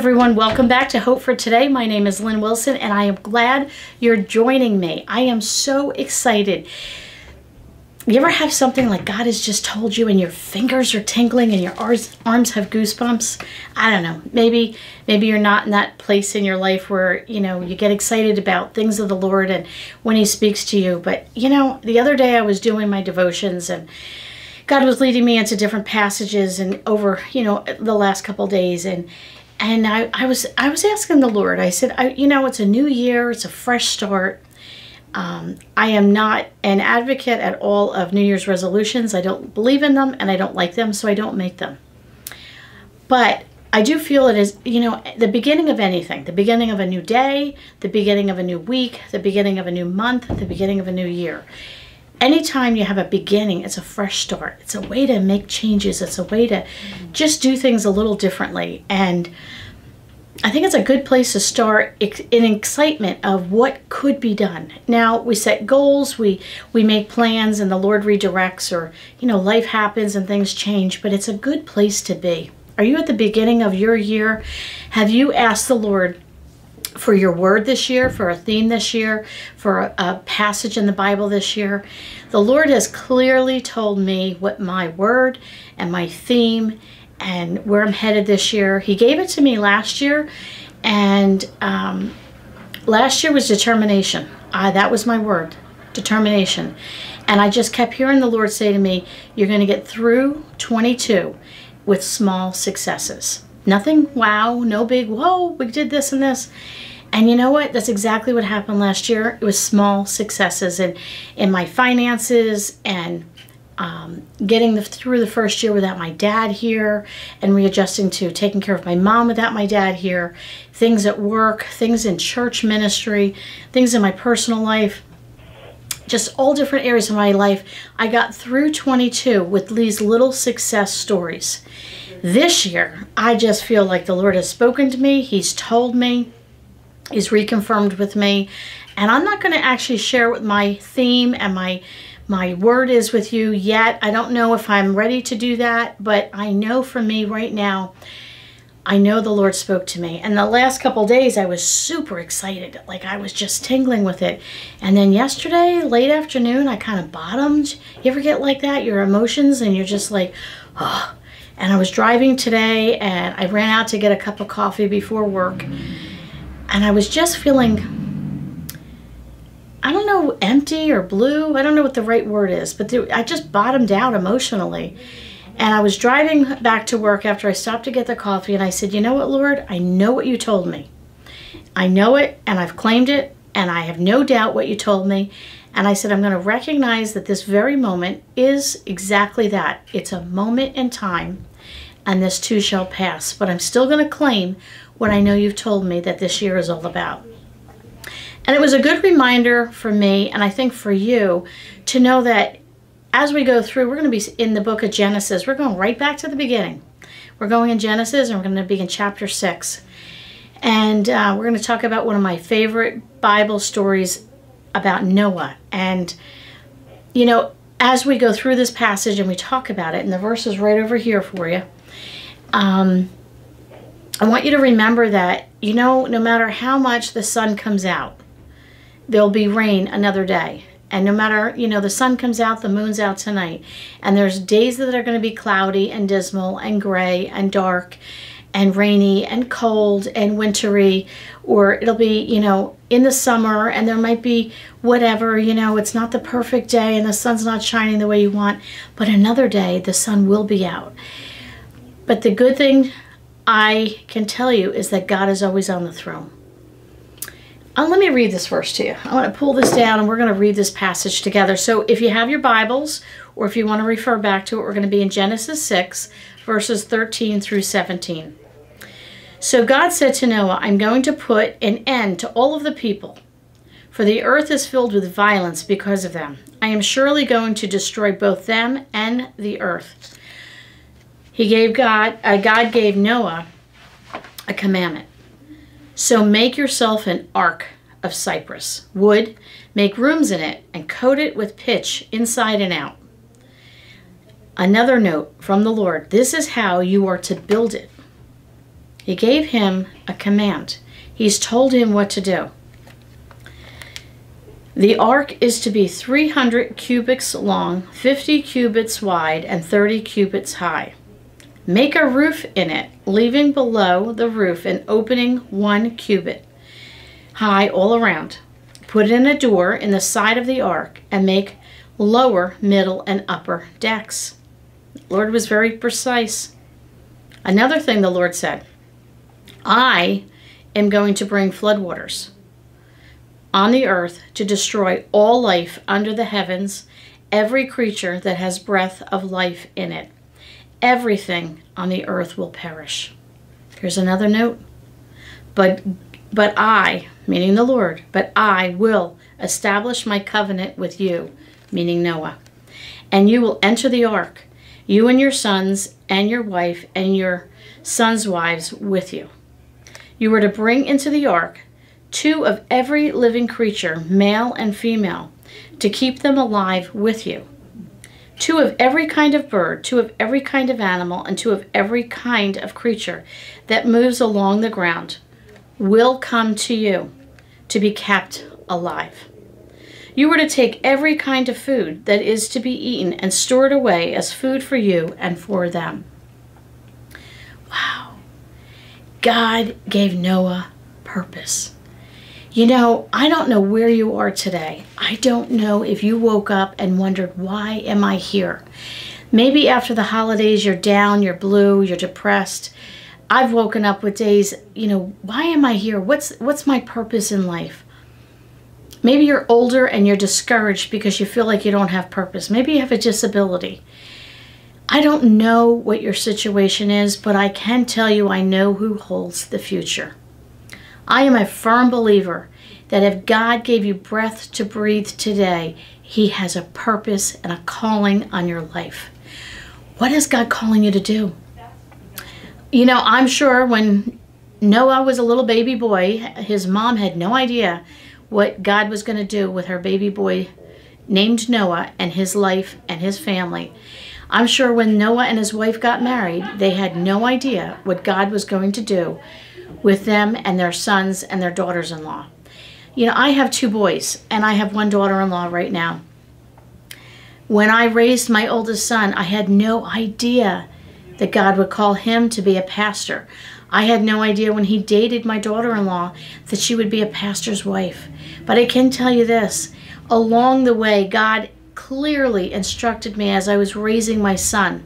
everyone, welcome back to Hope for Today. My name is Lynn Wilson and I am glad you're joining me. I am so excited. You ever have something like God has just told you and your fingers are tingling and your arms have goosebumps? I don't know. Maybe you're not in that place in your life where, you get excited about things of the Lord and when He speaks to you. But, the other day I was doing my devotions and God was leading me into different passages and over, the last couple days. And I was asking the Lord, I said, it's a new year, it's a fresh start. I am not an advocate at all of New Year's resolutions. I don't believe in them and I don't like them, so I don't make them. But I do feel it is, the beginning of anything, the beginning of a new day, the beginning of a new week, the beginning of a new month, the beginning of a new year. Anytime you have a beginning, it's a fresh start. It's a way to make changes. It's a way to just do things a little differently. And I think it's a good place to start in excitement of what could be done. Now, we set goals, we make plans, and the Lord redirects, or, life happens and things change, but it's a good place to be. Are you at the beginning of your year? Have you asked the Lord for your word this year, for a theme this year, for a passage in the Bible this year? The Lord has clearly told me what my word and my theme and where I'm headed this year. He gave it to me last year, and last year was determination. That was my word, determination. And I just kept hearing the Lord say to me, you're going to get through 22 with small successes. Nothing wow, no big, whoa, we did this and this. And you know what? That's exactly what happened last year. It was small successes in my finances and getting through the first year without my dad here and readjusting to taking care of my mom without my dad here. Things at work, things in church ministry, things in my personal life. Just all different areas of my life. I got through 22 with these little success stories. This year, I just feel like the Lord has spoken to me. He's told me. He's reconfirmed with me. And I'm not going to actually share what my theme and my word is with you yet. I don't know if I'm ready to do that, but I know for me right now, I know the Lord spoke to me. And the last couple days, I was super excited. Like I was just tingling with it. And then yesterday, late afternoon, I kind of bottomed. You ever get like that? Your emotions and you're just like, oh. And I was driving today and I ran out to get a cup of coffee before work. And I was just feeling, I don't know, empty or blue. I don't know what the right word is, but I just bottomed out emotionally. And I was driving back to work after I stopped to get the coffee, and I said, you know what, Lord? I know what you told me. I know it, and I've claimed it, and I have no doubt what you told me. And I said, I'm going to recognize that this very moment is exactly that. It's a moment in time, and this too shall pass. But I'm still going to claim what I know you've told me that this year is all about. And it was a good reminder for me, and I think for you, to know that as we go through, we're going to be in the book of Genesis. We're going right back to the beginning. We're going in Genesis, and we're going to be in chapter 6. And we're going to talk about one of my favorite Bible stories about Noah. And, as we go through this passage and we talk about it, and the verse is right over here for you, I want you to remember that, no matter how much the sun comes out, there'll be rain another day. And no matter, the sun comes out, the moon's out tonight. And there's days that are going to be cloudy and dismal and gray and dark and rainy and cold and wintry. Or it'll be, in the summer and there might be whatever, it's not the perfect day and the sun's not shining the way you want. But another day, the sun will be out. But the good thing I can tell you is that God is always on the throne. Let me read this verse to you. I want to pull this down and we're going to read this passage together. So if you have your Bibles or if you want to refer back to it, we're going to be in Genesis 6, verses 13 through 17. So God said to Noah, I'm going to put an end to all of the people, for the earth is filled with violence because of them. I am surely going to destroy both them and the earth. God gave Noah a commandment. So make yourself an ark of cypress wood, make rooms in it, and coat it with pitch inside and out. Another note from the Lord, this is how you are to build it. He gave him a command. He's told him what to do. The ark is to be 300 cubits long, 50 cubits wide, and 30 cubits high. Make a roof in it, leaving below the roof an opening 1 cubit high all around. Put in a door in the side of the ark and make lower, middle, and upper decks. The Lord was very precise. Another thing the Lord said, I am going to bring floodwaters on the earth to destroy all life under the heavens, every creature that has breath of life in it. Everything on the earth will perish. Here's another note. But I, meaning the Lord, but I will establish my covenant with you, meaning Noah. And you will enter the ark, you and your sons and your wife and your sons' wives with you. You are to bring into the ark 2 of every living creature, male and female, to keep them alive with you. 2 of every kind of bird, 2 of every kind of animal, and 2 of every kind of creature that moves along the ground will come to you to be kept alive. You are to take every kind of food that is to be eaten and store it away as food for you and for them. Wow. God gave Noah purpose. You know, I don't know where you are today. I don't know if you woke up and wondered, why am I here? Maybe after the holidays, you're down, you're blue, you're depressed. I've woken up with days, you know, why am I here? What's my purpose in life? Maybe you're older and you're discouraged because you feel like you don't have purpose. Maybe you have a disability. I don't know what your situation is, but I can tell you I know who holds the future. I am a firm believer that if God gave you breath to breathe today, He has a purpose and a calling on your life. What is God calling you to do? You know, I'm sure when Noah was a little baby boy, his mom had no idea what God was going to do with her baby boy named Noah and his life and his family. I'm sure when Noah and his wife got married, they had no idea what God was going to do with them and their sons and their daughters-in-law. You know, I have 2 boys and I have 1 daughter-in-law right now. When I raised my oldest son, I had no idea that God would call him to be a pastor. I had no idea when he dated my daughter-in-law that she would be a pastor's wife. But I can tell you this, along the way, God clearly instructed me as I was raising my son.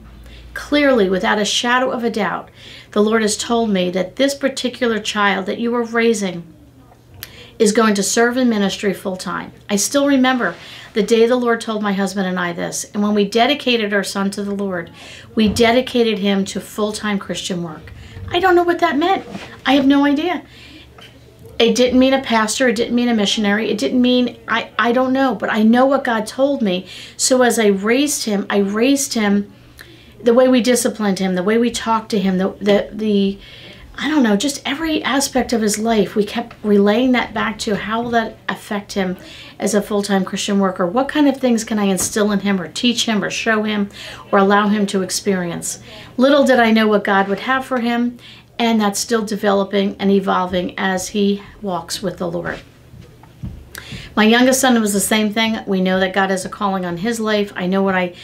Clearly, without a shadow of a doubt, the Lord has told me that this particular child that you are raising is going to serve in ministry full-time. I still remember the day the Lord told my husband and I this. And when we dedicated our son to the Lord, we dedicated him to full-time Christian work. I don't know what that meant. I have no idea. It didn't mean a pastor. It didn't mean a missionary. It didn't mean, I don't know. But I know what God told me. So as I raised him the way we disciplined him, the way we talked to him, I don't know, just every aspect of his life, we kept relaying that back to how will that affect him as a full-time Christian worker? What kind of things can I instill in him or teach him or show him or allow him to experience? Little did I know what God would have for him, and that's still developing and evolving as he walks with the Lord. My youngest son was the same thing. We know that God has a calling on his life. I know what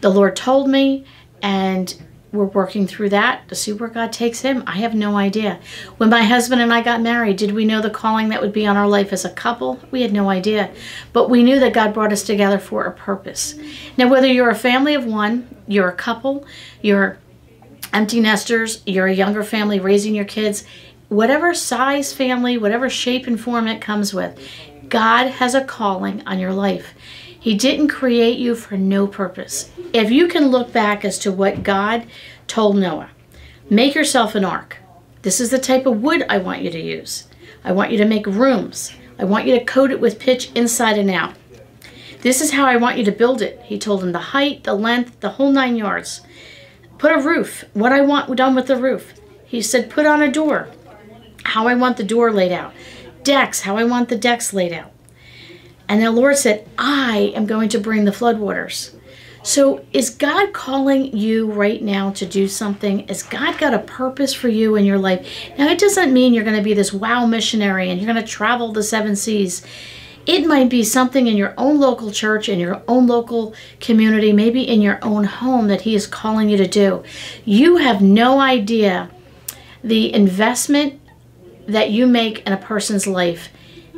the Lord told me, and we're working through that to see where God takes him. I have no idea. When my husband and I got married, did we know the calling that would be on our life as a couple? We had no idea. But we knew that God brought us together for a purpose. Now, whether you're a family of 1, you're a couple, you're empty nesters, you're a younger family raising your kids, whatever size family, whatever shape and form it comes with, God has a calling on your life. He didn't create you for no purpose. If you can look back as to what God told Noah, make yourself an ark. This is the type of wood I want you to use. I want you to make rooms. I want you to coat it with pitch inside and out. This is how I want you to build it. He told him the height, the length, the whole 9 yards. Put a roof, what I want done with the roof. He said put on a door, how I want the door laid out. Decks, how I want the decks laid out. And the Lord said, I am going to bring the floodwaters. So is God calling you right now to do something? Has God got a purpose for you in your life? Now, it doesn't mean you're going to be this wow missionary and you're going to travel the 7 seas. It might be something in your own local church, in your own local community, maybe in your own home that he is calling you to do. You have no idea the investment that you make in a person's life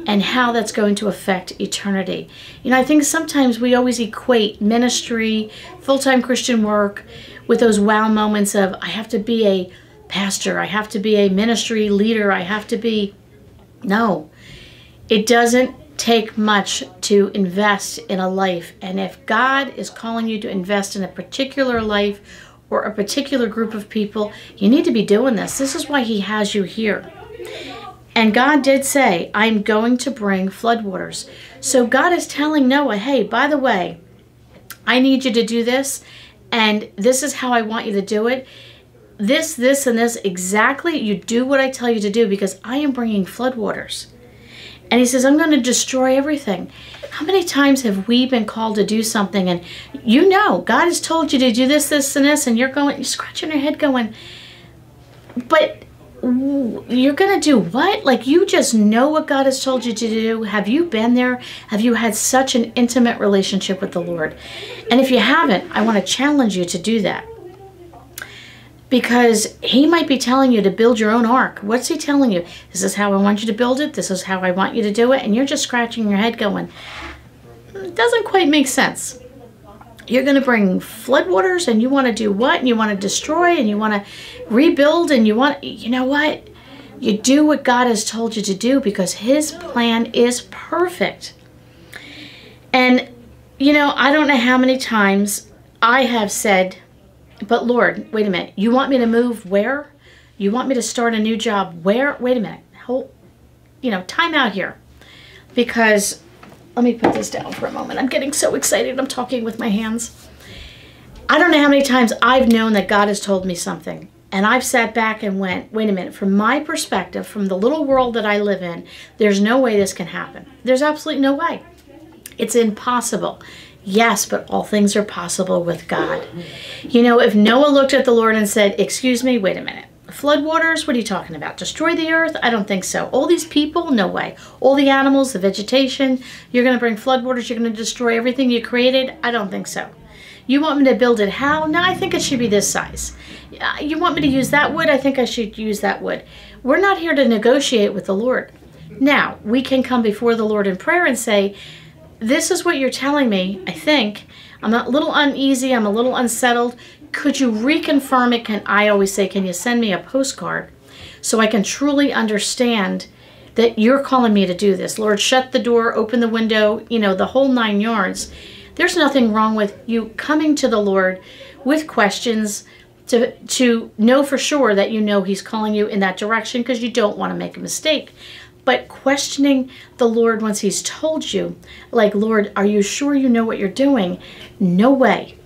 and how that's going to affect eternity. You know, I think sometimes we always equate ministry, full-time Christian work with those wow moments of, I have to be a pastor, I have to be a ministry leader, I have to be... No, it doesn't take much to invest in a life. And if God is calling you to invest in a particular life or a particular group of people, you need to be doing this. This is why he has you here. And God did say, I'm going to bring floodwaters. So God is telling Noah, hey, by the way, I need you to do this, and this is how I want you to do it. This, and this, exactly, you do what I tell you to do, because I am bringing floodwaters. And he says, I'm going to destroy everything. How many times have we been called to do something, and you know, God has told you to do this, this, and this, and you're scratching your head going, but you're going to do what? Like, you just know what God has told you to do. Have you been there? Have you had such an intimate relationship with the Lord? And if you haven't, I want to challenge you to do that. Because he might be telling you to build your own ark. What's he telling you? This is how I want you to build it. This is how I want you to do it. And you're just scratching your head going, it doesn't quite make sense. You're going to bring floodwaters, and you want to do what? And you want to destroy, and you want to rebuild, and you know what? You do what God has told you to do, because his plan is perfect. And, you know, I don't know how many times I have said, but Lord, wait a minute. You want me to move where? You want me to start a new job where? Wait a minute. Time out here. Because... let me put this down for a moment. I'm getting so excited. I'm talking with my hands. I don't know how many times I've known that God has told me something, and I've sat back and went, wait a minute, from my perspective, from the little world that I live in, there's no way this can happen. There's absolutely no way. It's impossible. Yes, but all things are possible with God. You know, if Noah looked at the Lord and said, excuse me, wait a minute. Floodwaters? What are you talking about? Destroy the earth? I don't think so. All these people? No way. All the animals, the vegetation, you're going to bring floodwaters, you're going to destroy everything you created? I don't think so. You want me to build it how? No, I think it should be this size. You want me to use that wood? I think I should use that wood. We're not here to negotiate with the Lord. Now, we can come before the Lord in prayer and say, this is what you're telling me, I think. I'm a little uneasy, I'm a little unsettled. Could you reconfirm it? I always say, can you send me a postcard so I can truly understand that you're calling me to do this? Lord, shut the door, open the window, the whole 9 yards. There's nothing wrong with you coming to the Lord with questions to know for sure that you know he's calling you in that direction, because you don't want to make a mistake. But questioning the Lord once he's told you, like, Lord, are you sure you know what you're doing? No way.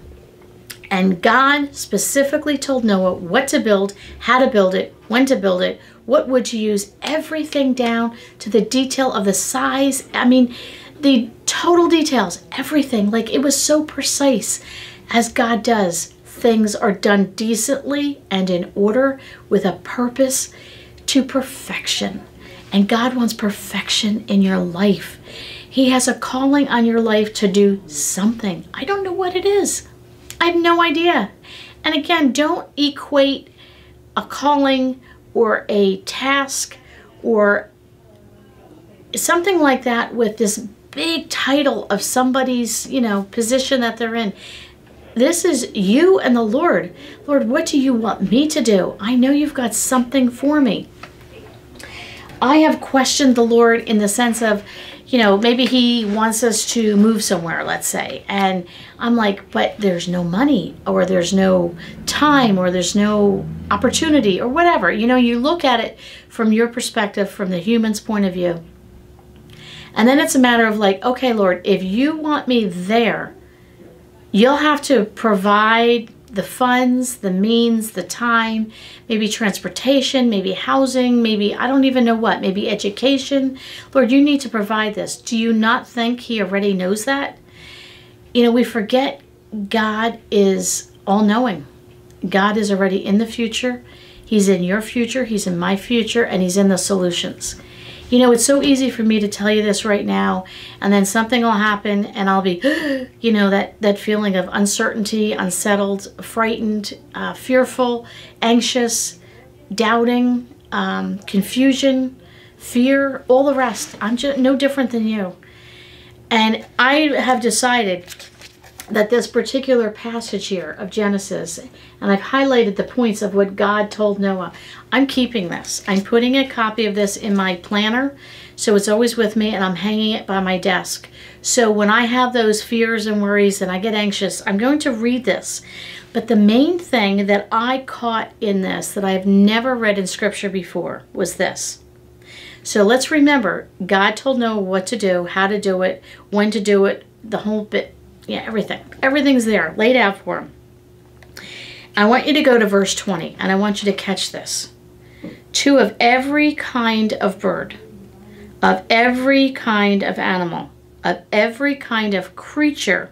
And God specifically told Noah what to build, how to build it, when to build it, what wood to use, everything down to the detail of the size. I mean, the total details, everything. Like, it was so precise. As God does, things are done decently and in order with a purpose to perfection. And God wants perfection in your life. He has a calling on your life to do something. I don't know what it is. I have no idea. And again, don't equate a calling or a task or something like that with this big title of somebody's, position that they're in. This is you and the Lord. Lord, what do you want me to do? I know you've got something for me. I have questioned the Lord in the sense of, maybe he wants us to move somewhere, let's say. And I'm like, but there's no money, or there's no time, or there's no opportunity, or whatever. You look at it from your perspective, from the human's point of view. And then it's a matter of like, okay, Lord, if you want me there, you'll have to provide the funds, the means, the time, maybe transportation, maybe housing, maybe I don't even know what, maybe education. Lord, you need to provide this. Do you not think he already knows that? We forget God is all-knowing. God is already in the future. He's in your future. He's in my future. And He's in the solutions. You know, it's so easy for me to tell you this right now, and then something will happen and I'll be, you know, that feeling of uncertainty, unsettled, frightened, fearful, anxious, doubting, confusion, fear, all the rest. I'm just no different than you. And I have decided that this particular passage here of Genesis, and I've highlighted the points of what God told Noah, I'm keeping this. I'm putting a copy of this in my planner, so it's always with me, and I'm hanging it by my desk. So when I have those fears and worries and I get anxious, I'm going to read this. But the main thing that I caught in this that I've never read in Scripture before was this. So let's remember, God told Noah what to do, how to do it, when to do it, the whole bit. Yeah, everything. Everything's there, laid out for him. I want you to go to verse 20, and I want you to catch this. 2 of every kind of bird, of every kind of animal, of every kind of creature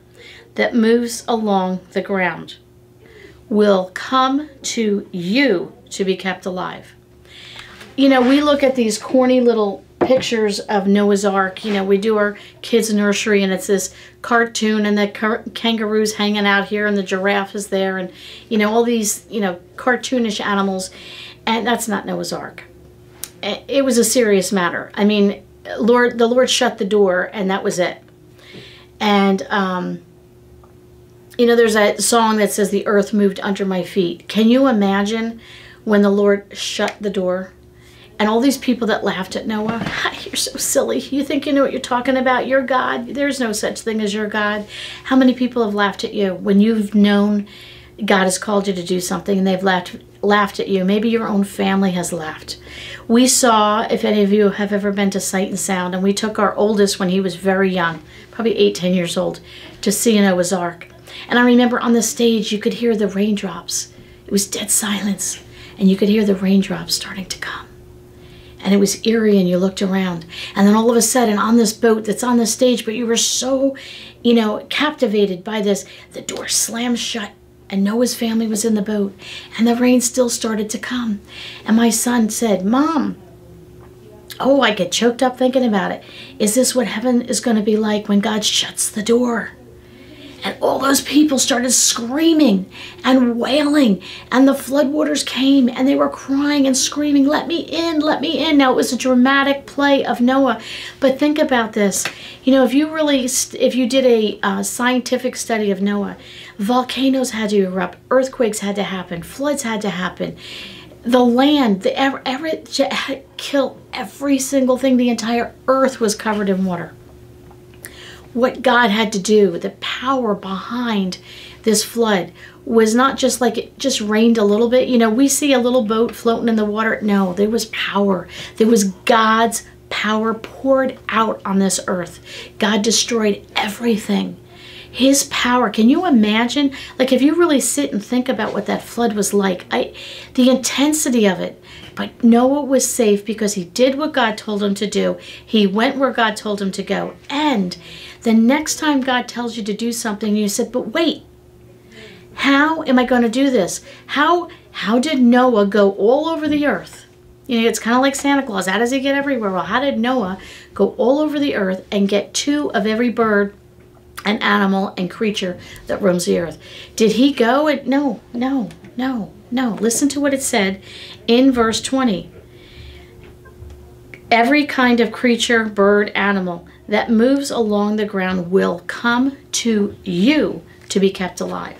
that moves along the ground will come to you to be kept alive. You know, we look at these corny little pictures of Noah's Ark. You know, we do our kids' nursery, and it's this cartoon, and the kangaroo's hanging out here, and the giraffe is there, and, you know, all these, you know, cartoonish animals. And that's not Noah's Ark. It was a serious matter. I mean, the Lord shut the door, and that was it. And, you know, there's a song that says, "The earth moved under my feet." Can you imagine when the Lord shut the door? And all these people that laughed at Noah, "You're so silly. You think you know what you're talking about? You're God. There's no such thing as your God." How many people have laughed at you when you've known God has called you to do something and they've laughed at you? Maybe your own family has laughed. We saw, if any of you have ever been to Sight and Sound, and we took our oldest when he was very young, probably 8, 10 years old, to see Noah's Ark. And I remember on the stage, you could hear the raindrops. It was dead silence, and you could hear the raindrops starting to come. And it was eerie, and you looked around. And then all of a sudden, on this boat that's on the stage, but you were so, you know, captivated by this, the door slammed shut, and Noah's family was in the boat, and the rain still started to come. And my son said, "Mom," oh, I get choked up thinking about it, "is this what heaven is going to be like when God shuts the door?" And all those people started screaming and wailing, and the floodwaters came, and they were crying and screaming, "Let me in, let me in." Now, it was a dramatic play of Noah, but think about this. You know, if you did a scientific study of Noah, volcanoes had to erupt, earthquakes had to happen, floods had to happen. The land, had killed every single thing. The entire earth was covered in water. What God had to do, the power behind this flood, was not just like it just rained a little bit. You know, we see a little boat floating in the water. No, there was power. There was God's power poured out on this earth. God destroyed everything. His power. Can you imagine? Like, if you really sit and think about what that flood was like, the intensity of it. But Noah was safe because he did what God told him to do. He went where God told him to go. And the next time God tells you to do something, you said, "But wait, how am I going to do this?" How did Noah go all over the earth? You know, it's kind of like Santa Claus. How does he get everywhere? Well, how did Noah go all over the earth and get 2 of every bird and animal and creature that roams the earth? Did he go? And no. Listen to what it said in verse 20. Every kind of creature, bird, animal that moves along the ground will come to you to be kept alive.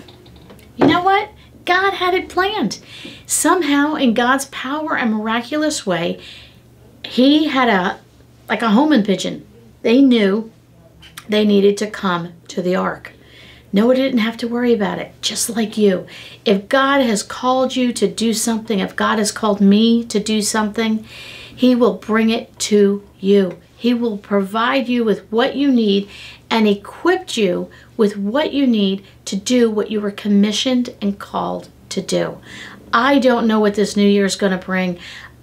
You know what? God had it planned. Somehow, in God's power and miraculous way, he had like a homing pigeon. They knew they needed to come to the ark. Noah didn't have to worry about it, just like you. If God has called you to do something, if God has called me to do something, he will bring it to you. He will provide you with what you need and equip you with what you need to do what you were commissioned and called to do. I don't know what this new year is going to bring.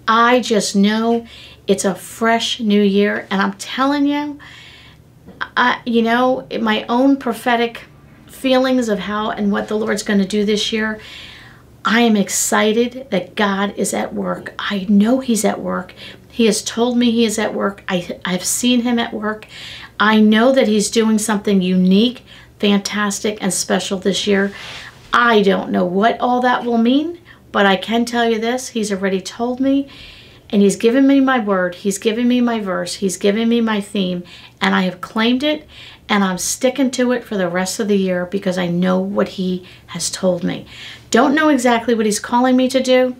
I just know it's a fresh new year, and I'm telling you, you know, my own prophetic feelings of how and what the Lord's going to do this year, I am excited that God is at work. I know He's at work. He has told me He is at work. I've seen Him at work. I know that He's doing something unique, fantastic, and special this year. I don't know what all that will mean, but I can tell you this. He's already told me, and He's given me my word. He's given me my verse. He's given me my theme, and I have claimed it, and I'm sticking to it for the rest of the year because I know what He has told me. Don't know exactly what He's calling me to do.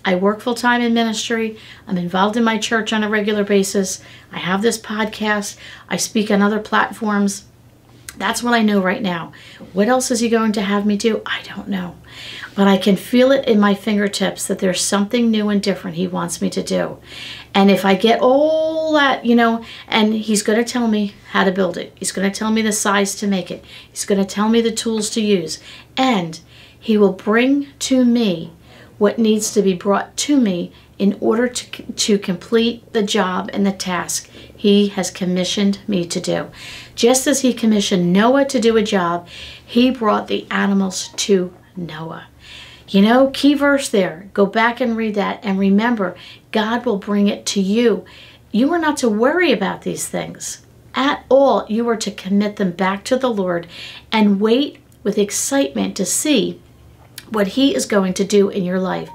I work full-time in ministry. I'm involved in my church on a regular basis. I have this podcast. I speak on other platforms. That's what I know right now. What else is He going to have me do? I don't know. But I can feel it in my fingertips that there's something new and different He wants me to do. And if I get all that, and He's going to tell me how to build it. He's going to tell me the size to make it. He's going to tell me the tools to use. And He will bring to me what needs to be brought to me in order to complete the job and the task He has commissioned me to do. Just as He commissioned Noah to do a job, He brought the animals to Noah. Key verse there. Go back and read that. And remember, God will bring it to you. You are not to worry about these things at all. You are to commit them back to the Lord and wait with excitement to see what He is going to do in your life.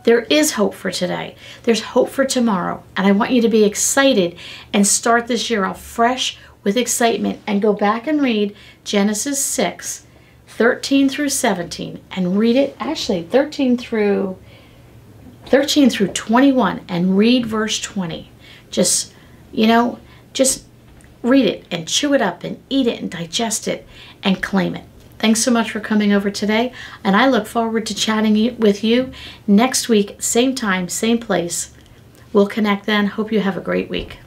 There is hope for today. There's hope for tomorrow. And I want you to be excited and start this year off fresh with excitement and go back and read Genesis 6, 13 through 17 and read it. Actually, 13 through 21 and read verse 20. Just read it and chew it up and eat it and digest it and claim it. Thanks so much for coming over today, and I look forward to chatting with you next week, same time, same place. We'll connect then. Hope you have a great week.